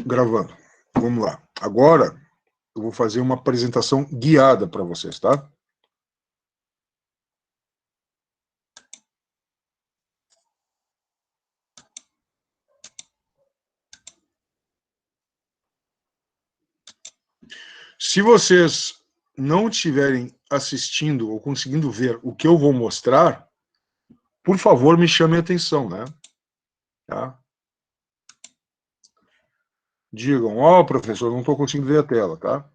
Gravando. Vamos lá. Agora, eu vou fazer uma apresentação guiada para vocês, tá? Se vocês não estiverem assistindo ou conseguindo ver o que eu vou mostrar, por favor, me chamem a atenção, né? Tá? Digam, ó, professor, não estou conseguindo ver a tela, tá?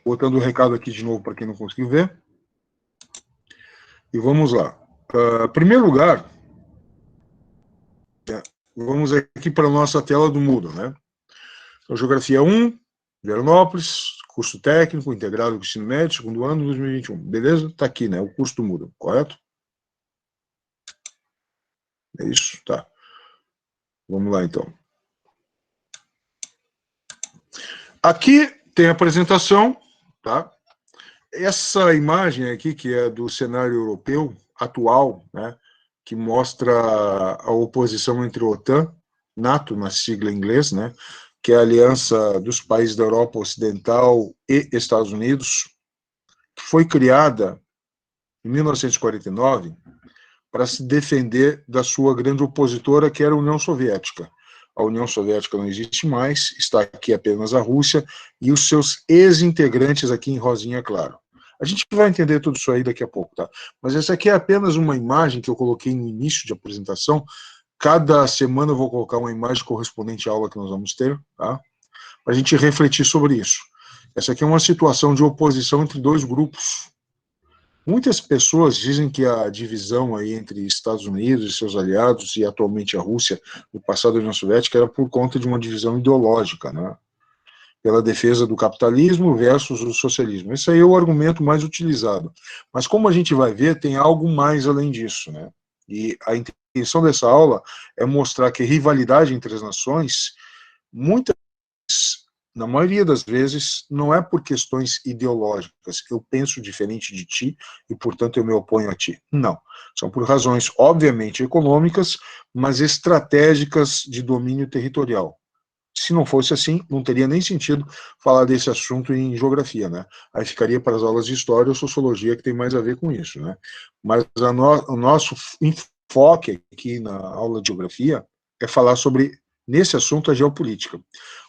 Botando o recado aqui de novo para quem não conseguiu ver. E vamos lá. Em primeiro lugar, vamos aqui para a nossa tela do Moodle, né? Então, Geografia 1, Veranópolis, curso técnico, integrado com o ensino médio, segundo ano, 2021. Beleza? Está aqui, né? O curso do Moodle, correto? É isso? Tá. Vamos lá, então. Aqui tem a apresentação, tá? Essa imagem aqui, que é do cenário europeu atual, né, que mostra a oposição entre a OTAN, NATO, na sigla em inglês, né, que é a aliança dos países da Europa Ocidental e Estados Unidos, que foi criada em 1949 para se defender da sua grande opositora, que era a União Soviética. A União Soviética não existe mais, está aqui apenas a Rússia e os seus ex-integrantes aqui em rosinha claro. A gente vai entender tudo isso aí daqui a pouco, tá? Mas essa aqui é apenas uma imagem que eu coloquei no início de apresentação. Cada semana eu vou colocar uma imagem correspondente à aula que nós vamos ter, tá? Para a gente refletir sobre isso. Essa aqui é uma situação de oposição entre dois grupos. Muitas pessoas dizem que a divisão aí entre Estados Unidos e seus aliados e atualmente a Rússia, no passado da União Soviética, era por conta de uma divisão ideológica, né? Pela defesa do capitalismo versus o socialismo. Esse aí é o argumento mais utilizado. Mas como a gente vai ver, tem algo mais além disso, né? E a intenção dessa aula é mostrar que a rivalidade entre as nações, muitas, na maioria das vezes, não é por questões ideológicas. Eu penso diferente de ti e, portanto, eu me oponho a ti. Não. São por razões, obviamente, econômicas, mas estratégicas de domínio territorial. Se não fosse assim, não teria nem sentido falar desse assunto em geografia, né? Aí ficaria para as aulas de história ou sociologia, que tem mais a ver com isso, né? Mas o nosso enfoque aqui na aula de geografia é falar sobre, nesse assunto, a geopolítica.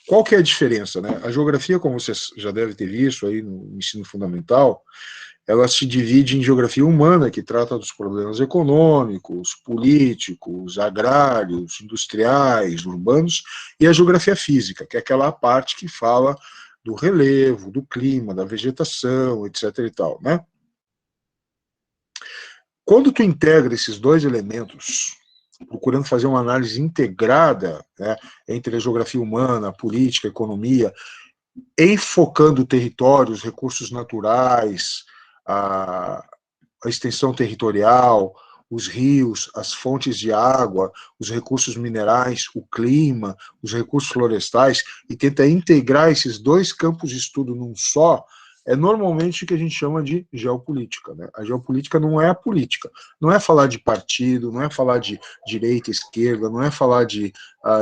Qual que é a diferença, né? A geografia, como você já deve ter visto aí no ensino fundamental, ela se divide em geografia humana, que trata dos problemas econômicos, políticos, agrários, industriais, urbanos, e a geografia física, que é aquela parte que fala do relevo, do clima, da vegetação, etc. e tal, né? Quando tu integra esses dois elementos, procurando fazer uma análise integrada, né, entre a geografia humana, a política, a economia, enfocando territórios, recursos naturais, a extensão territorial, os rios, as fontes de água, os recursos minerais, o clima, os recursos florestais, e tenta integrar esses dois campos de estudo num só, é normalmente o que a gente chama de geopolítica, né? A geopolítica não é a política, não é falar de partido, não é falar de direita, esquerda, não é falar de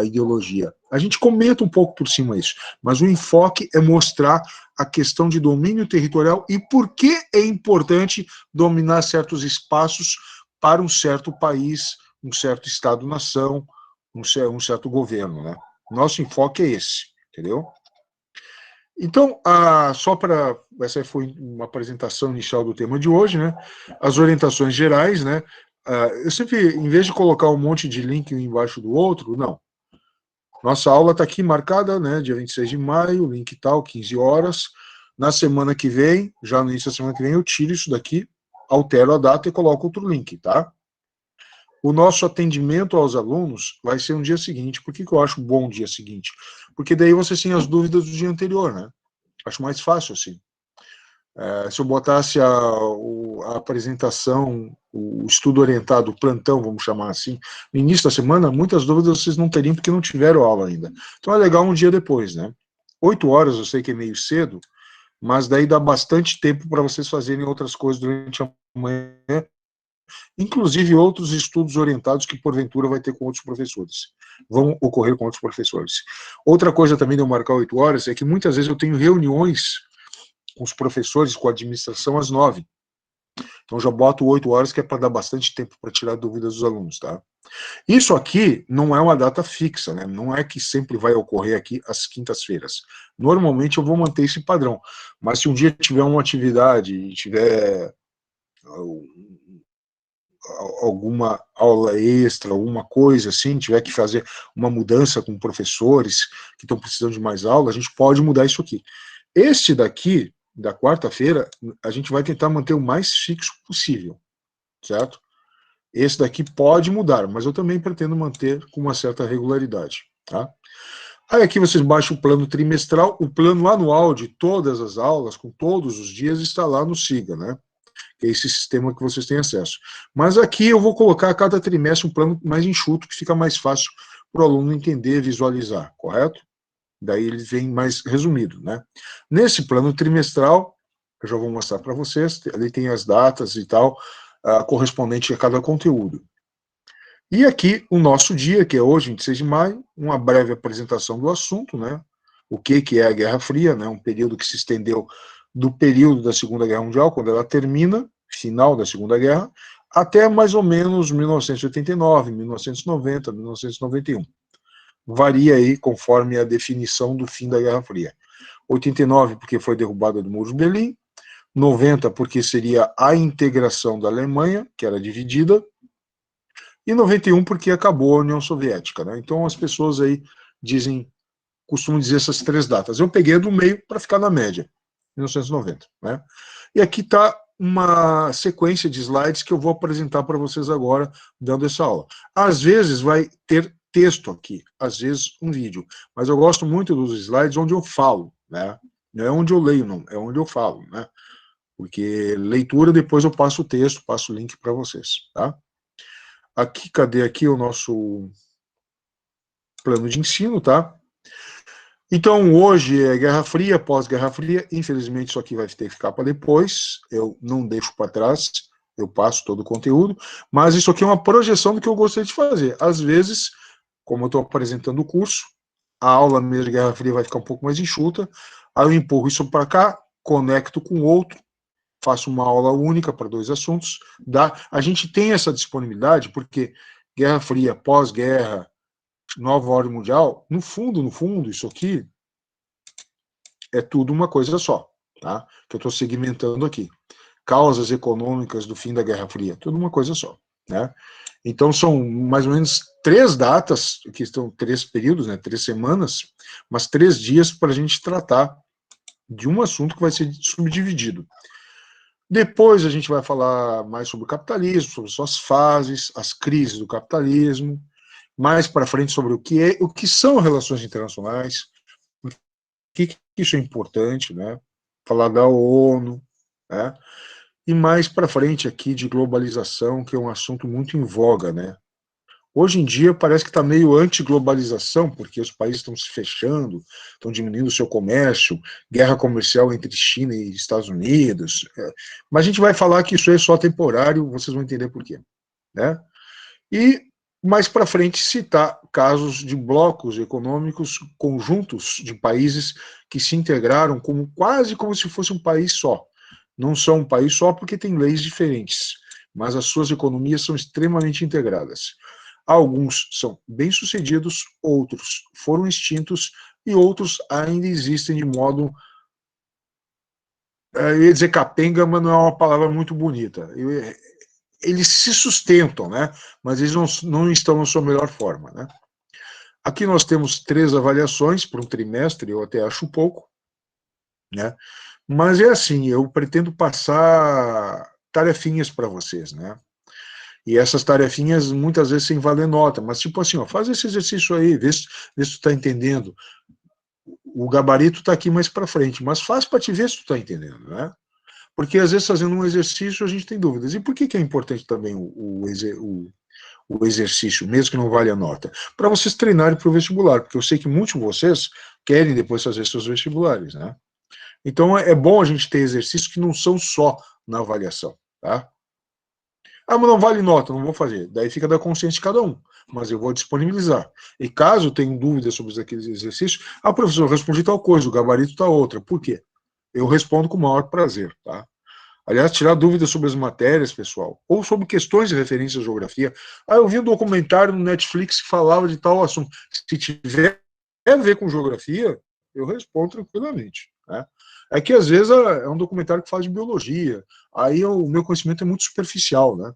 ideologia. A gente comenta um pouco por cima isso, mas o enfoque é mostrar a questão de domínio territorial e por que é importante dominar certos espaços para um certo país, um certo Estado-nação, um certo governo, né? Nosso enfoque é esse, entendeu? Então, só para... Essa foi uma apresentação inicial do tema de hoje, né? As orientações gerais, né? Eu sempre, em vez de colocar um monte de link um embaixo do outro, não. Nossa aula está aqui marcada, né? Dia 26 de maio, link tal, 15 horas. Na semana que vem, já no início da semana que vem, eu tiro isso daqui, altero a data e coloco outro link, tá? O nosso atendimento aos alunos vai ser no dia seguinte. Por que eu acho bom o dia seguinte? Porque daí vocês têm as dúvidas do dia anterior, né? Acho mais fácil assim. Se eu botasse a apresentação, o estudo orientado, o plantão, vamos chamar assim, no início da semana, muitas dúvidas vocês não teriam porque não tiveram aula ainda. Então é legal um dia depois, né? 8 horas eu sei que é meio cedo, mas daí dá bastante tempo para vocês fazerem outras coisas durante a manhã inclusive outros estudos orientados que porventura vai ter com outros professores, vão ocorrer com outros professores. Outra coisa também de eu marcar 8 horas é que muitas vezes eu tenho reuniões com os professores, com a administração às 9. Então já boto 8 horas, que é para dar bastante tempo para tirar dúvidas dos alunos, tá? Isso aqui não é uma data fixa, né? Não é que sempre vai ocorrer aqui às quintas-feiras. Normalmente eu vou manter esse padrão, mas se um dia tiver uma atividade e tiver alguma aula extra, alguma coisa assim, tiver que fazer uma mudança com professores que estão precisando de mais aula, a gente pode mudar isso aqui. Este daqui, da quarta-feira, a gente vai tentar manter o mais fixo possível, certo? Esse daqui pode mudar, mas eu também pretendo manter com uma certa regularidade, tá? Aí aqui vocês baixam o plano trimestral, o plano anual de todas as aulas, com todos os dias, está lá no SIGA, né? Que é esse sistema que vocês têm acesso. Mas aqui eu vou colocar a cada trimestre um plano mais enxuto, que fica mais fácil para o aluno entender, visualizar, correto? Daí ele vem mais resumido, né? Nesse plano trimestral, eu já vou mostrar para vocês, ali tem as datas e tal, correspondente a cada conteúdo. E aqui o nosso dia, que é hoje, 26 de maio, uma breve apresentação do assunto, né? O que é a Guerra Fria, né? Um período que se estendeu do período da Segunda Guerra Mundial, quando ela termina, final da Segunda Guerra, até mais ou menos 1989, 1990, 1991. Varia aí conforme a definição do fim da Guerra Fria. 89 porque foi derrubada do Muro de Berlim, 90 porque seria a integração da Alemanha, que era dividida, e 91 porque acabou a União Soviética, né? Então as pessoas aí costumam dizer essas 3 datas. Eu peguei a do meio para ficar na média, 1990, né? E aqui está uma sequência de slides que eu vou apresentar para vocês agora, dando essa aula. Às vezes vai ter texto aqui, às vezes um vídeo, mas eu gosto muito dos slides onde eu falo, né? Não é onde eu leio, não, é onde eu falo, né? Porque leitura, depois eu passo o texto, passo o link para vocês, tá? Aqui, cadê aqui o nosso plano de ensino, tá? Então, hoje é Guerra Fria, pós-Guerra Fria, infelizmente isso aqui vai ter que ficar para depois, eu não deixo para trás, eu passo todo o conteúdo, mas isso aqui é uma projeção do que eu gostaria de fazer. Às vezes, como eu estou apresentando o curso, a aula mesmo de Guerra Fria vai ficar um pouco mais enxuta, aí eu empurro isso para cá, conecto com outro, faço uma aula única para 2 assuntos. A gente tem essa disponibilidade porque Guerra Fria, pós-guerra, nova ordem mundial, no fundo, isso aqui é tudo uma coisa só, tá? Que eu estou segmentando aqui. Causas econômicas do fim da Guerra Fria, tudo uma coisa só, né? Então são mais ou menos 3 datas, que estão 3 períodos, né? 3 semanas, mas 3 dias para a gente tratar de um assunto que vai ser subdividido. Depois a gente vai falar mais sobre o capitalismo, sobre suas fases, as crises do capitalismo, mais para frente sobre o que são relações internacionais, por que isso é importante, né? Falar da ONU, né? E mais para frente aqui de globalização, que é um assunto muito em voga, né? Hoje em dia parece que está meio anti-globalização, porque os países estão se fechando, estão diminuindo o seu comércio, guerra comercial entre China e Estados Unidos. Mas a gente vai falar que isso é só temporário, vocês vão entender por quê, né? E mais para frente citar casos de blocos econômicos, conjuntos de países que se integraram quase como se fosse um país só. Não são um país só porque tem leis diferentes, mas as suas economias são extremamente integradas. Alguns são bem-sucedidos, outros foram extintos e outros ainda existem de modo, eu ia dizer capenga, mas não é uma palavra muito bonita. Eles se sustentam, né? Mas eles não estão na sua melhor forma, né? Aqui nós temos 3 avaliações por um trimestre, eu até acho pouco, né? Mas é assim, eu pretendo passar tarefinhas para vocês, né? E essas tarefinhas muitas vezes sem valer nota, mas tipo assim, ó, faz esse exercício aí, vê se tu está entendendo. O gabarito está aqui mais para frente, mas faz para te ver se tu está entendendo, né? Porque às vezes fazendo um exercício a gente tem dúvidas. E por que é importante também o exercício, mesmo que não valha a nota? Para vocês treinarem para o vestibular, porque eu sei que muitos de vocês querem depois fazer seus vestibulares, né? Então é bom a gente ter exercícios que não são só na avaliação, tá? Ah, mas não vale nota, não vou fazer. Daí fica da consciência de cada um. Mas eu vou disponibilizar. E caso tenham dúvidas sobre aqueles exercícios, professor, eu respondi tal coisa, o gabarito está outra. Por quê? Eu respondo com o maior prazer, tá? Aliás, tirar dúvidas sobre as matérias, pessoal, ou sobre questões de referência à geografia. Eu vi um documentário no Netflix que falava de tal assunto. Se tiver a ver com geografia, eu respondo tranquilamente, né? É que às vezes é um documentário que fala de biologia, aí o meu conhecimento é muito superficial, né?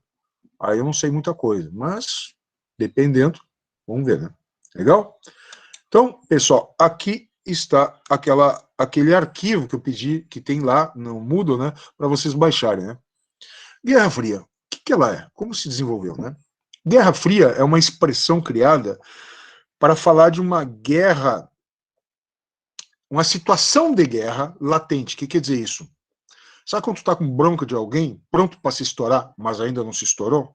Aí eu não sei muita coisa, mas dependendo, vamos ver, né? Legal? Então, pessoal, aqui está aquele arquivo que eu pedi, que tem lá no Moodle, né, para vocês baixarem, né? Guerra Fria, o que ela é? Como se desenvolveu, né? Guerra Fria é uma expressão criada para falar de uma guerra, uma situação de guerra latente. O que quer dizer isso? Sabe quando tu tá com bronca de alguém, pronto para se estourar, mas ainda não se estourou?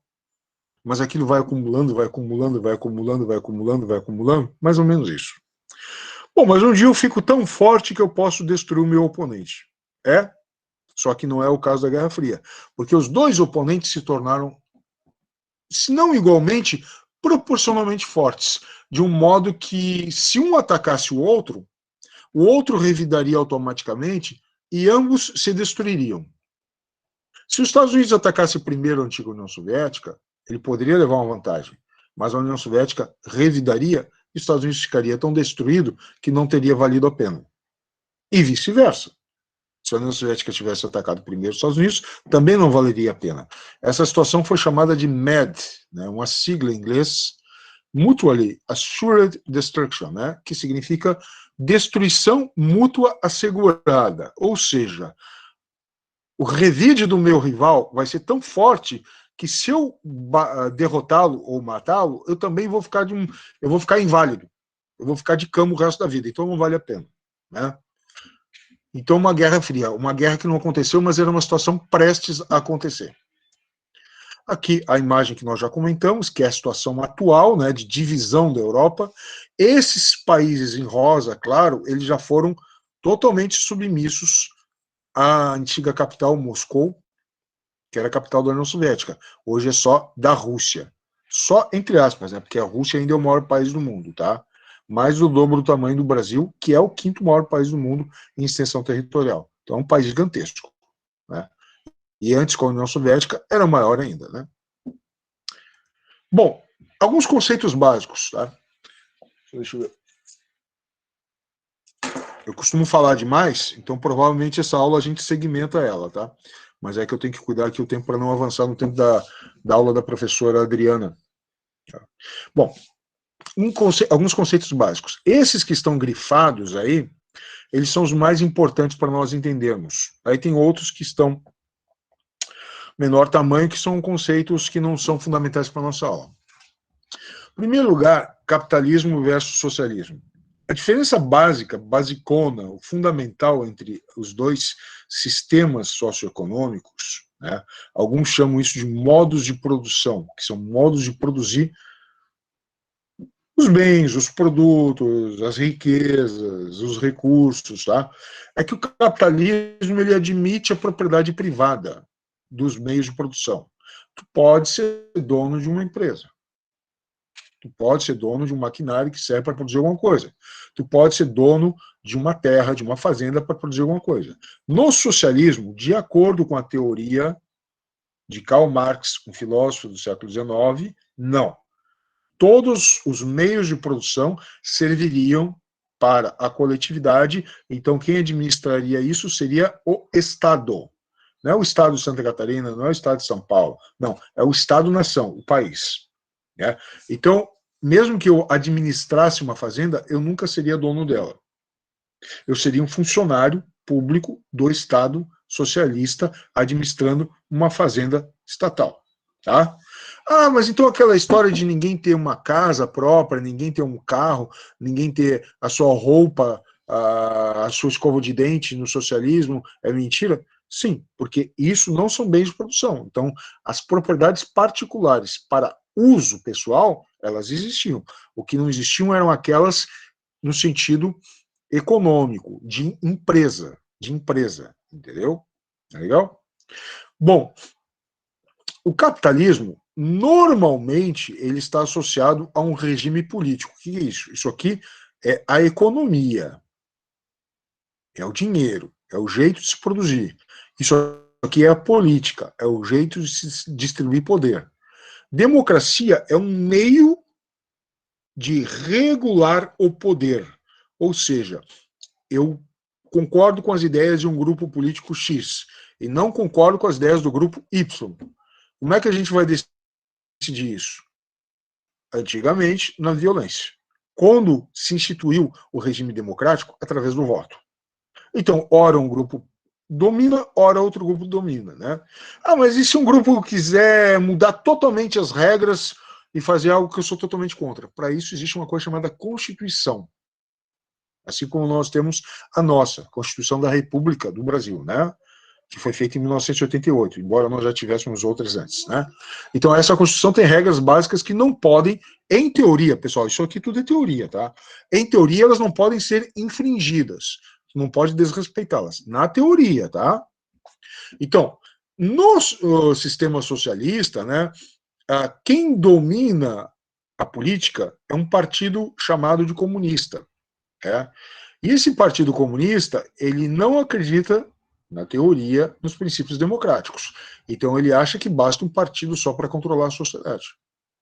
Mas aquilo vai acumulando, vai acumulando, vai acumulando, vai acumulando, vai acumulando, mais ou menos isso. Bom, mas um dia eu fico tão forte que eu posso destruir o meu oponente. É, só que não é o caso da Guerra Fria, porque os dois oponentes se tornaram, se não igualmente, proporcionalmente fortes, de um modo que, se um atacasse o outro revidaria automaticamente e ambos se destruiriam. Se os Estados Unidos atacasse primeiro a antiga União Soviética, ele poderia levar uma vantagem, mas a União Soviética revidaria e os Estados Unidos ficaria tão destruído que não teria valido a pena. E vice-versa. Se a União Soviética tivesse atacado primeiro os Estados Unidos, também não valeria a pena. Essa situação foi chamada de MAD, né, uma sigla em inglês, Mutually Assured Destruction, né, que significa destruição mútua assegurada. Ou seja, o revide do meu rival vai ser tão forte que se eu derrotá-lo ou matá-lo, eu também vou ficar eu vou ficar inválido. Eu vou ficar de cama o resto da vida. Então não vale a pena, né? Então, uma guerra fria, uma guerra que não aconteceu, mas era uma situação prestes a acontecer. Aqui a imagem que nós já comentamos, que é a situação atual, né, de divisão da Europa. Esses países em rosa, claro, eles já foram totalmente submissos à antiga capital Moscou, que era a capital da União Soviética. Hoje é só da Rússia. Só entre aspas, né, porque a Rússia ainda é o maior país do mundo, tá? Mais do dobro do tamanho do Brasil, que é o quinto maior país do mundo em extensão territorial. Então é um país gigantesco, né? E antes, com a União Soviética, era maior ainda, né? Bom, alguns conceitos básicos, tá? Deixa eu ver. Eu costumo falar demais, então provavelmente essa aula a gente segmenta ela, tá? Mas é que eu tenho que cuidar aqui o tempo para não avançar no tempo da aula da professora Adriana. Tá? Bom, alguns conceitos básicos. Esses que estão grifados aí, eles são os mais importantes para nós entendermos. Aí tem outros que estão menor tamanho, que são conceitos que não são fundamentais para a nossa aula. Em primeiro lugar, capitalismo versus socialismo. A diferença básica, basicona, o fundamental entre os dois sistemas socioeconômicos, né, alguns chamam isso de modos de produção, que são modos de produzir os bens, os produtos, as riquezas, os recursos, tá? É que o capitalismo ele admite a propriedade privada dos meios de produção. Tu pode ser dono de uma empresa. Tu pode ser dono de um maquinário que serve para produzir alguma coisa. Tu pode ser dono de uma terra, de uma fazenda para produzir alguma coisa. No socialismo, de acordo com a teoria de Karl Marx, um filósofo do século XIX, não. Todos os meios de produção serviriam para a coletividade, então quem administraria isso seria o Estado. Não é o Estado de Santa Catarina, não é o Estado de São Paulo, não, é o Estado-nação, o país. Né? Então, mesmo que eu administrasse uma fazenda, eu nunca seria dono dela. Eu seria um funcionário público do Estado socialista administrando uma fazenda estatal. Tá? Mas então aquela história de ninguém ter uma casa própria, ninguém ter um carro, ninguém ter a sua roupa, a sua escova de dente no socialismo é mentira? Sim, porque isso não são bens de produção. Então, as propriedades particulares para uso pessoal, elas existiam. O que não existiam eram aquelas no sentido econômico, de empresa, entendeu? Tá legal? Bom, O capitalismo, normalmente, ele está associado a um regime político. O que é isso? Isso aqui é a economia, é o dinheiro, é o jeito de se produzir. Isso aqui é a política, é o jeito de se distribuir poder. Democracia é um meio de regular o poder. Ou seja, eu concordo com as ideias de um grupo político X e não concordo com as ideias do grupo Y. Como é que a gente vai decidir isso? Antigamente, na violência. Quando se instituiu o regime democrático, através do voto. Então, ora um grupo domina, ora outro grupo domina, né? Ah, mas e se um grupo quiser mudar totalmente as regras e fazer algo que eu sou totalmente contra? Para isso existe uma coisa chamada Constituição. Assim como nós temos a nossa Constituição da República do Brasil, né? Que foi feita em 1988, embora nós já tivéssemos outras antes, né? Então essa Constituição tem regras básicas que não podem, em teoria, pessoal, isso aqui tudo é teoria, tá? Em teoria elas não podem ser infringidas, não pode desrespeitá-las, na teoria, tá? Então, no sistema socialista, né, quem domina a política é um partido chamado de comunista, né? E esse partido comunista, ele não acredita, na teoria, nos princípios democráticos. Então ele acha que basta um partido só para controlar a sociedade.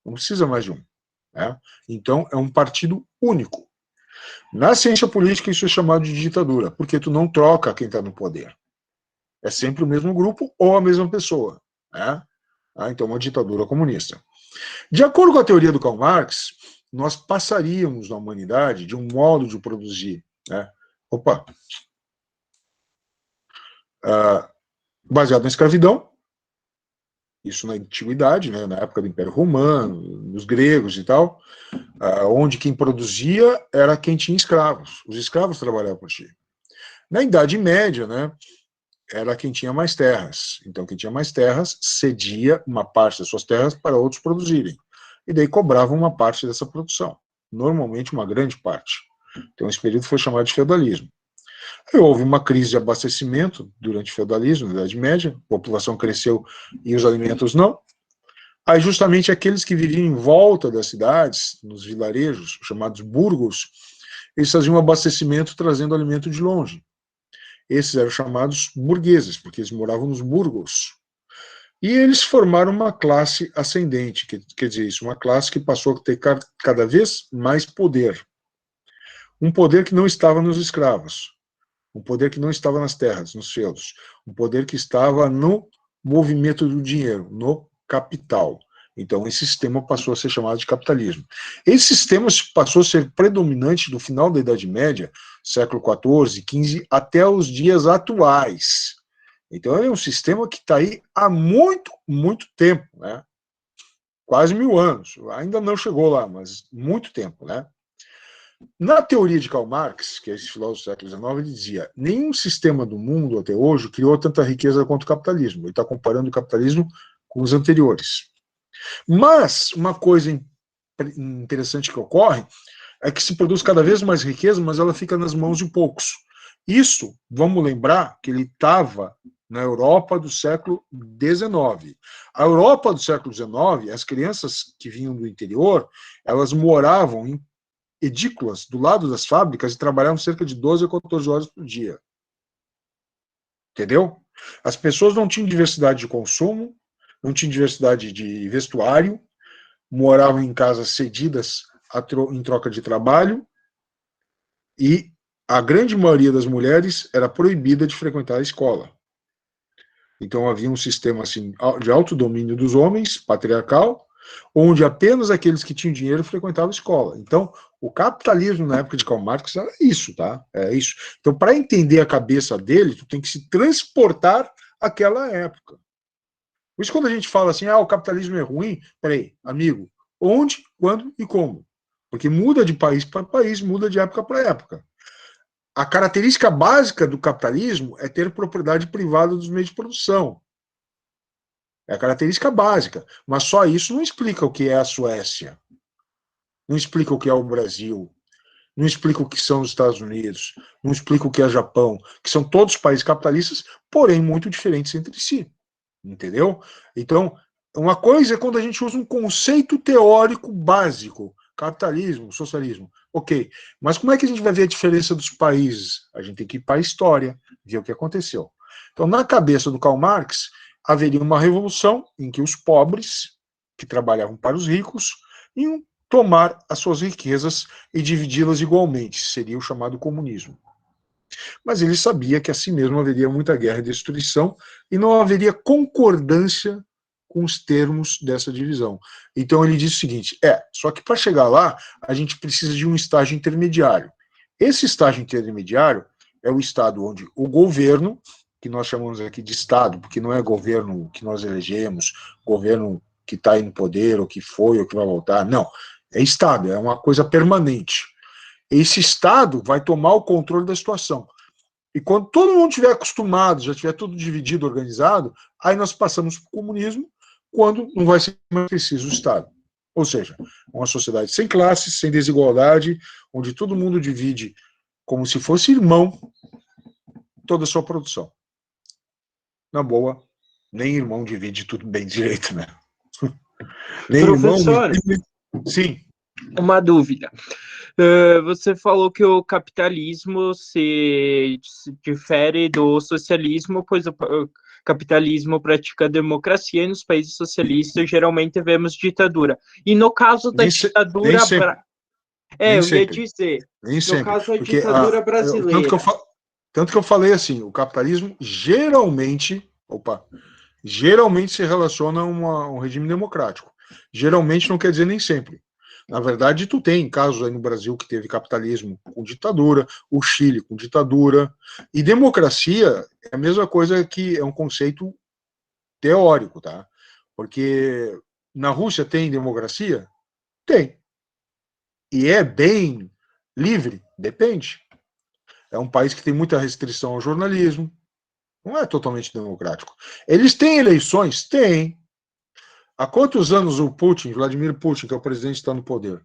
Não precisa mais de um. Né? Então é um partido único. Na ciência política isso é chamado de ditadura, porque tu não troca quem está no poder. É sempre o mesmo grupo ou a mesma pessoa. Né? Então uma ditadura comunista. De acordo com a teoria do Karl Marx, nós passaríamos na humanidade de um modo de produzir, né? Baseado na escravidão, isso na antiguidade, né? Na época do Império Romano, nos gregos e tal, onde quem produzia era quem tinha escravos. Os escravos trabalhavam por ti. Na Idade Média, né? Era quem tinha mais terras. Então, quem tinha mais terras cedia uma parte das suas terras para outros produzirem. E daí cobravam uma parte dessa produção. Normalmente, uma grande parte. Então, esse período foi chamado de feudalismo. Aí houve uma crise de abastecimento durante o feudalismo, na Idade Média, a população cresceu e os alimentos não. Aí, justamente, aqueles que viviam em volta das cidades, nos vilarejos, chamados burgos, eles faziam abastecimento trazendo alimento de longe. Esses eram chamados burgueses, porque eles moravam nos burgos. E eles formaram uma classe ascendente, quer dizer isso, uma classe que passou a ter cada vez mais poder. Um poder que não estava nos escravos, um poder que não estava nas terras, nos feudos, um poder que estava no movimento do dinheiro, no capital. Então, esse sistema passou a ser chamado de capitalismo. Esse sistema passou a ser predominante do final da Idade Média, século XIV, XV, até os dias atuais. Então, é um sistema que está aí há muito, muito tempo, né? Quase 1000 anos. Ainda não chegou lá, mas muito tempo, né? Na teoria de Karl Marx, que é esse filósofo do século XIX, ele dizia: nenhum sistema do mundo até hoje criou tanta riqueza quanto o capitalismo. Ele está comparando o capitalismo com os anteriores. Mas uma coisa interessante que ocorre é que se produz cada vez mais riqueza, mas ela fica nas mãos de poucos. Isso, vamos lembrar que ele estava na Europa do século XIX. A Europa do século XIX, as crianças que vinham do interior, elas moravam em edículas do lado das fábricas e trabalhavam cerca de 12 a 14 horas por dia. Entendeu? As pessoas não tinham diversidade de consumo, não tinham diversidade de vestuário, moravam em casas cedidas em troca de trabalho, e a grande maioria das mulheres era proibida de frequentar a escola. Então havia um sistema assim, de autodomínio dos homens, patriarcal, onde apenas aqueles que tinham dinheiro frequentavam a escola. Então, o capitalismo na época de Karl Marx era isso, tá? É isso. Então, para entender a cabeça dele, tu tem que se transportar àquela época. Por isso, quando a gente fala assim, o capitalismo é ruim, peraí, amigo, onde, quando e como? Porque muda de país para país, muda de época para época. A característica básica do capitalismo é ter propriedade privada dos meios de produção. É a característica básica. Mas só isso não explica o que é a Suécia. Não explica o que é o Brasil. Não explica o que são os Estados Unidos. Não explica o que é o Japão. Que são todos países capitalistas, porém muito diferentes entre si. Entendeu? Então, Uma coisa é quando a gente usa um conceito teórico básico, capitalismo, socialismo, ok. Mas como é que a gente vai ver a diferença dos países? A gente tem que ir para a história, ver o que aconteceu. Então, na cabeça do Karl Marx, haveria uma revolução em que os pobres, que trabalhavam para os ricos, iam tomar as suas riquezas e dividi-las igualmente. Seria o chamado comunismo. Mas ele sabia que assim mesmo haveria muita guerra e destruição e não haveria concordância com os termos dessa divisão. Então ele disse o seguinte, só que para chegar lá, a gente precisa de um estágio intermediário. Esse estágio intermediário é o estado onde o governo, que nós chamamos aqui de Estado, porque não é governo que nós elegemos, governo que está aí no poder, ou que foi, ou que vai voltar, não. É Estado, é uma coisa permanente. Esse Estado vai tomar o controle da situação. E quando todo mundo estiver acostumado, já tiver tudo dividido, organizado, aí nós passamos para o comunismo, quando não vai ser mais preciso o Estado. Ou seja, uma sociedade sem classes, sem desigualdade, onde todo mundo divide como se fosse irmão toda a sua produção. Na boa, nem irmão divide tudo bem direito, né? Nem Professor, irmão... Sim. Uma dúvida. Você falou que o capitalismo se difere do socialismo, pois o capitalismo pratica democracia e nos países socialistas geralmente vemos ditadura. E no caso da ditadura... Nem sempre. eu ia dizer, nem no sempre. caso da Porque ditadura brasileira... Tanto que eu falei assim, o capitalismo geralmente se relaciona a um regime democrático. Geralmente não quer dizer nem sempre. Na verdade, tu tem casos aí no Brasil que teve capitalismo com ditadura, o Chile com ditadura, e democracia é a mesma coisa, que é um conceito teórico, tá? Porque na Rússia tem democracia? Tem. E é bem livre? Depende. É um país que tem muita restrição ao jornalismo, não é totalmente democrático. Eles têm eleições? Tem. Há quantos anos o Putin, Vladimir Putin, que é o presidente, está no poder?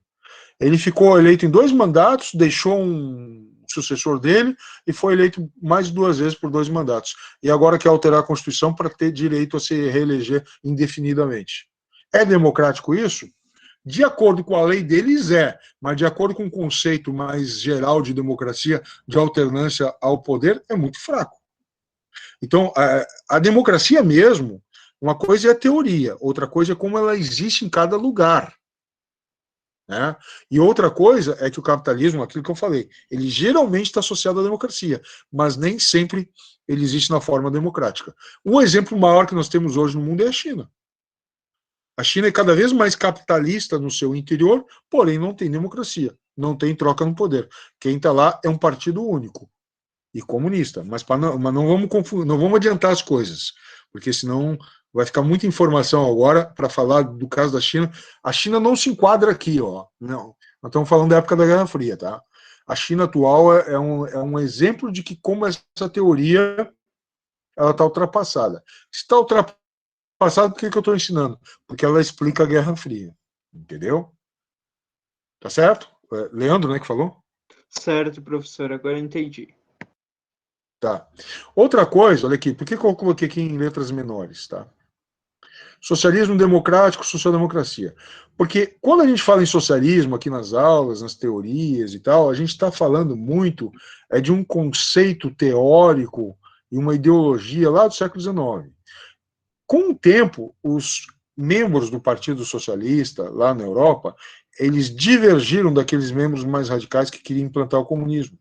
Ele ficou eleito em 2 mandatos, deixou um sucessor dele e foi eleito mais de 2 vezes por 2 mandatos. E agora quer alterar a Constituição para ter direito a se reeleger indefinidamente. É democrático isso? De acordo com a lei deles mas de acordo com o conceito mais geral de democracia, de alternância ao poder, é muito fraco. Então, a democracia mesmo, uma coisa é a teoria, outra coisa é como ela existe em cada lugar. Né? E outra coisa é que o capitalismo, aquilo que eu falei, ele geralmente está associado à democracia, mas nem sempre ele existe na forma democrática. Um exemplo maior que nós temos hoje no mundo é a China. A China é cada vez mais capitalista no seu interior, porém não tem democracia, não tem troca no poder. Quem está lá é um partido único e comunista, mas não vamos confundir, não vamos adiantar as coisas, porque senão vai ficar muita informação agora para falar do caso da China. A China não se enquadra aqui, ó. Não, nós estamos falando da época da Guerra Fria, tá? A China atual é um exemplo de que como essa teoria ela está ultrapassada. Se está ultrapassada, por que eu estou ensinando? Porque ela explica a Guerra Fria, entendeu? Tá certo? Leandro, né, que falou? Certo, professor, agora eu entendi. Tá. Outra coisa, olha aqui, por que eu coloquei aqui em letras menores, tá? Socialismo democrático, social-democracia. Porque quando a gente fala em socialismo aqui nas aulas, nas teorias e tal, a gente está falando muito de um conceito teórico e uma ideologia lá do século XIX. Com o tempo, os membros do Partido Socialista, lá na Europa, eles divergiram daqueles membros mais radicais que queriam implantar o comunismo.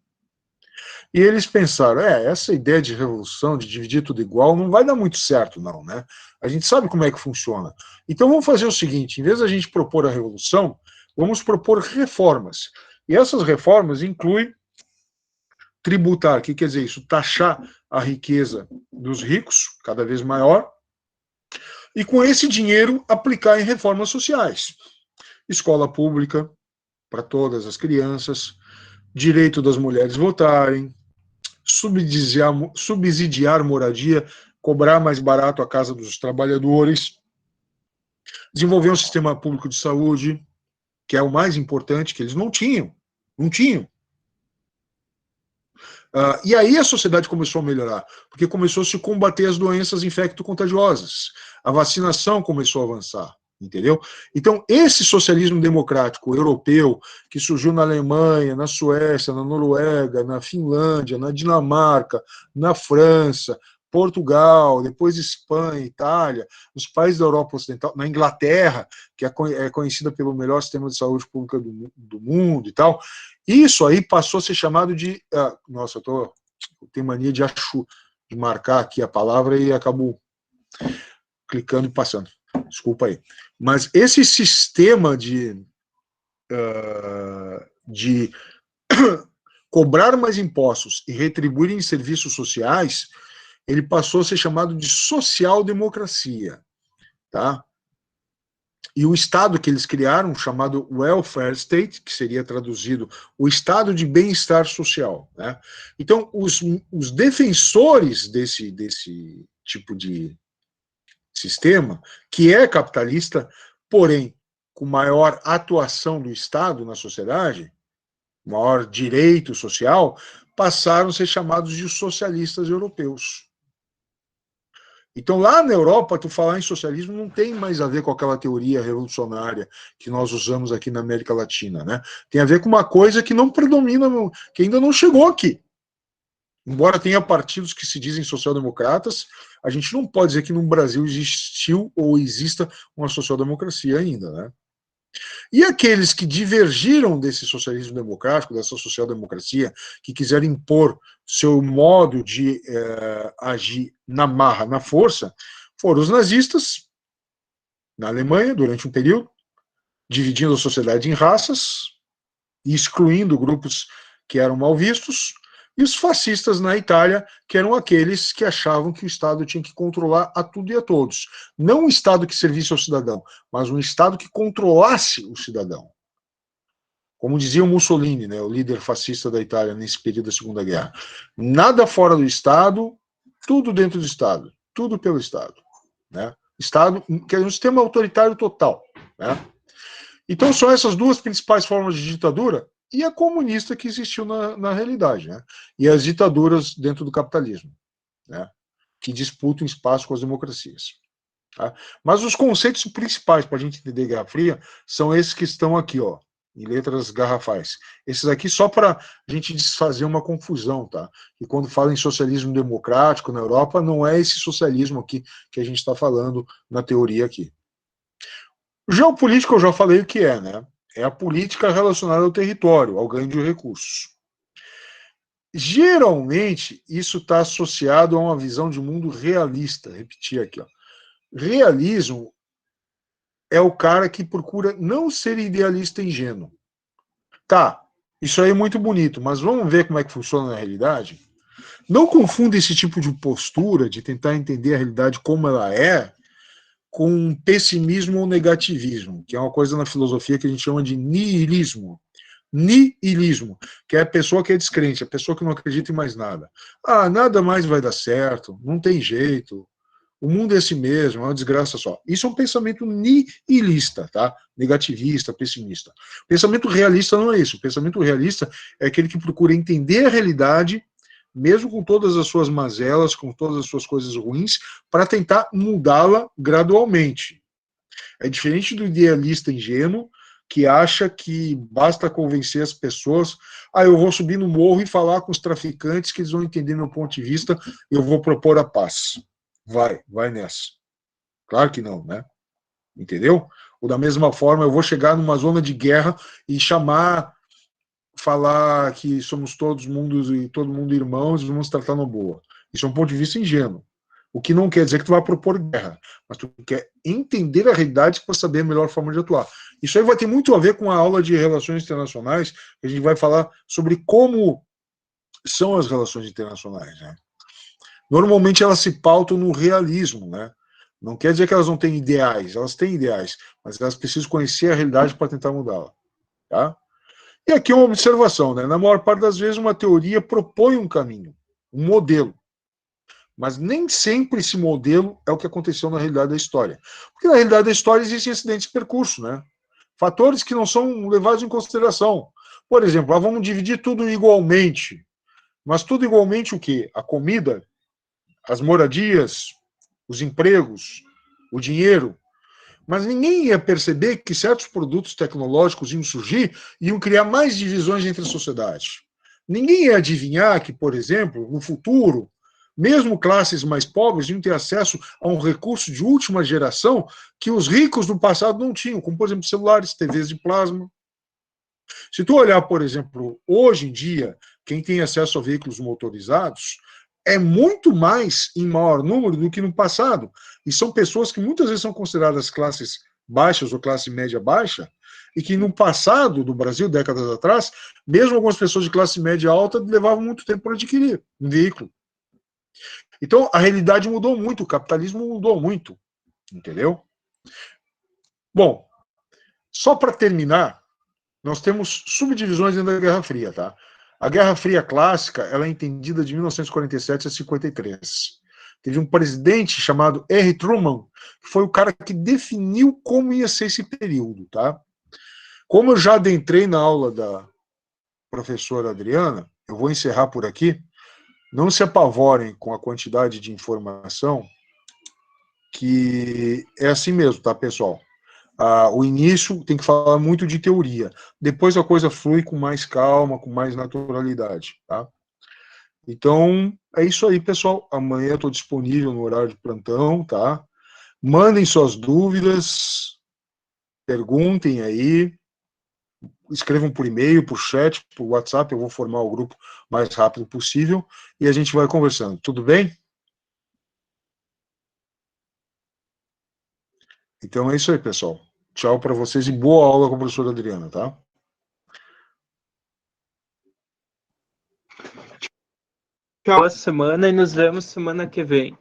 E eles pensaram, essa ideia de revolução, de dividir tudo igual, não vai dar muito certo, não, né? A gente sabe como é que funciona. Então vamos fazer o seguinte, em vez da gente propor a revolução, vamos propor reformas. E essas reformas incluem tributar, o que quer dizer isso? Taxar a riqueza dos ricos, cada vez maior, e com esse dinheiro aplicar em reformas sociais. Escola pública para todas as crianças, direito das mulheres votarem, subsidiar moradia, cobrar mais barato a casa dos trabalhadores, desenvolver um sistema público de saúde, que é o mais importante, que eles não tinham. E aí a sociedade começou a melhorar, porque começou a se combater as doenças infecto-contagiosas. A vacinação começou a avançar, entendeu? Então, esse socialismo democrático europeu, que surgiu na Alemanha, na Suécia, na Noruega, na Finlândia, na Dinamarca, na França, Portugal, depois Espanha, Itália, nos países da Europa Ocidental, na Inglaterra, que é conhecida pelo melhor sistema de saúde pública do mundo e tal, isso aí passou a ser chamado de... nossa, eu tenho mania de marcar aqui a palavra e acabo clicando e passando. Desculpa aí. Mas esse sistema de cobrar mais impostos e retribuir em serviços sociais, ele passou a ser chamado de social-democracia, tá? E o Estado que eles criaram, chamado Welfare State, que seria traduzido o Estado de Bem-Estar Social, né? Então, os defensores desse tipo de sistema, que é capitalista, porém, com maior atuação do Estado na sociedade, maior direito social, passaram a ser chamados de socialistas europeus. Então, lá na Europa, tu falar em socialismo não tem mais a ver com aquela teoria revolucionária que nós usamos aqui na América Latina, né? Tem a ver com uma coisa que não predomina, que ainda não chegou aqui. Embora tenha partidos que se dizem social-democratas, a gente não pode dizer que no Brasil existiu ou exista uma social-democracia ainda, né? E aqueles que divergiram desse socialismo democrático, dessa social-democracia, que quiseram impor seu modo de agir na marra, na força, foram os nazistas, na Alemanha, durante um período, dividindo a sociedade em raças e excluindo grupos que eram mal vistos, e os fascistas na Itália, que eram aqueles que achavam que o Estado tinha que controlar a tudo e a todos. Não um Estado que servisse ao cidadão, mas um Estado que controlasse o cidadão. Como dizia o Mussolini, né, o líder fascista da Itália nesse período da Segunda Guerra. Nada fora do Estado, tudo dentro do Estado, tudo pelo Estado. Né? Estado, que é um sistema autoritário total. Né? Então são essas duas principais formas de ditadura, e a comunista que existiu na realidade, né? E as ditaduras dentro do capitalismo, né? Que disputam espaço com as democracias. Tá? Mas os conceitos principais para a gente entender Guerra Fria são esses que estão aqui, ó, em letras garrafais. Esses aqui só para a gente desfazer uma confusão, tá? E quando fala em socialismo democrático na Europa, não é esse socialismo aqui que a gente está falando na teoria aqui. Geopolítica eu já falei o que é, né? É a política relacionada ao território, ao ganho de recursos. Geralmente, isso está associado a uma visão de mundo realista. Repetir aqui, ó. Realismo é o cara que procura não ser idealista ingênuo. Tá, isso aí é muito bonito, mas vamos ver como é que funciona na realidade? Não confunda esse tipo de postura, de tentar entender a realidade como ela é, com pessimismo ou negativismo, que é uma coisa na filosofia que a gente chama de niilismo. Niilismo, que é a pessoa que é descrente, a pessoa que não acredita em mais nada. Ah, nada mais vai dar certo, não tem jeito, o mundo é esse mesmo, é uma desgraça só. Isso é um pensamento nihilista, tá? Negativista, pessimista. O pensamento realista não é isso. O pensamento realista é aquele que procura entender a realidade, mesmo com todas as suas mazelas, com todas as suas coisas ruins, para tentar mudá-la gradualmente. É diferente do idealista ingênuo, que acha que basta convencer as pessoas, eu vou subir no morro e falar com os traficantes que eles vão entender meu ponto de vista, eu vou propor a paz. Vai nessa. Claro que não, né? Entendeu? Ou da mesma forma, eu vou chegar numa zona de guerra e falar que somos todo mundo irmãos e vamos tratar na boa. Isso é um ponto de vista ingênuo. O que não quer dizer que tu vai propor guerra, mas tu quer entender a realidade para saber a melhor forma de atuar. Isso aí vai ter muito a ver com a aula de relações internacionais, que a gente vai falar sobre como são as relações internacionais, né? Normalmente elas se pautam no realismo, né? Não quer dizer que elas não têm ideais, elas têm ideais, mas elas precisam conhecer a realidade para tentar mudá-la, tá? E aqui uma observação, né? Na maior parte das vezes uma teoria propõe um caminho, um modelo, mas nem sempre esse modelo é o que aconteceu na realidade da história. Porque na realidade da história existem acidentes de percurso, né? Fatores que não são levados em consideração. Por exemplo, vamos dividir tudo igualmente. mas tudo igualmente o quê? A comida, as moradias, os empregos, o dinheiro. Mas ninguém ia perceber que certos produtos tecnológicos iam surgir e iam criar mais divisões entre a sociedade. Ninguém ia adivinhar que, por exemplo, no futuro, mesmo classes mais pobres iam ter acesso a um recurso de última geração que os ricos do passado não tinham, como, por exemplo, celulares, TVs de plasma. Se tu olhar, por exemplo, hoje em dia, quem tem acesso a veículos motorizados é muito mais em maior número do que no passado. E são pessoas que muitas vezes são consideradas classes baixas ou classe média baixa, e que no passado do Brasil, décadas atrás, mesmo algumas pessoas de classe média alta levavam muito tempo para adquirir um veículo. Então, a realidade mudou muito, o capitalismo mudou muito, entendeu? Bom, só para terminar, nós temos subdivisões dentro da Guerra Fria, tá? A Guerra Fria clássica, ela é entendida de 1947 a 53. Teve um presidente chamado R. Truman, que foi o cara que definiu como ia ser esse período, tá? Como eu já adentrei na aula da professora Adriana, eu vou encerrar por aqui. Não se apavorem com a quantidade de informação, que é assim mesmo, tá, pessoal? O início tem que falar muito de teoria. Depois a coisa flui com mais calma, com mais naturalidade, tá? Então, é isso aí, pessoal. Amanhã eu estou disponível no horário de plantão, tá? Mandem suas dúvidas, perguntem aí, escrevam por e-mail, por chat, por WhatsApp, eu vou formar o grupo o mais rápido possível e a gente vai conversando. Tudo bem? Então é isso aí, pessoal. Tchau para vocês e boa aula com a professora Adriana, tá? Tchau, boa semana e nos vemos semana que vem.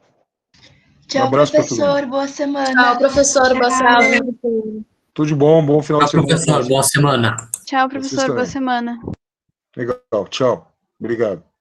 Tchau, professor. Boa semana. Tchau, professor. Boa semana. Tudo de bom, bom final de semana. Tchau, professor. Boa semana. Tchau, professor. Boa semana. Legal, tchau. Obrigado.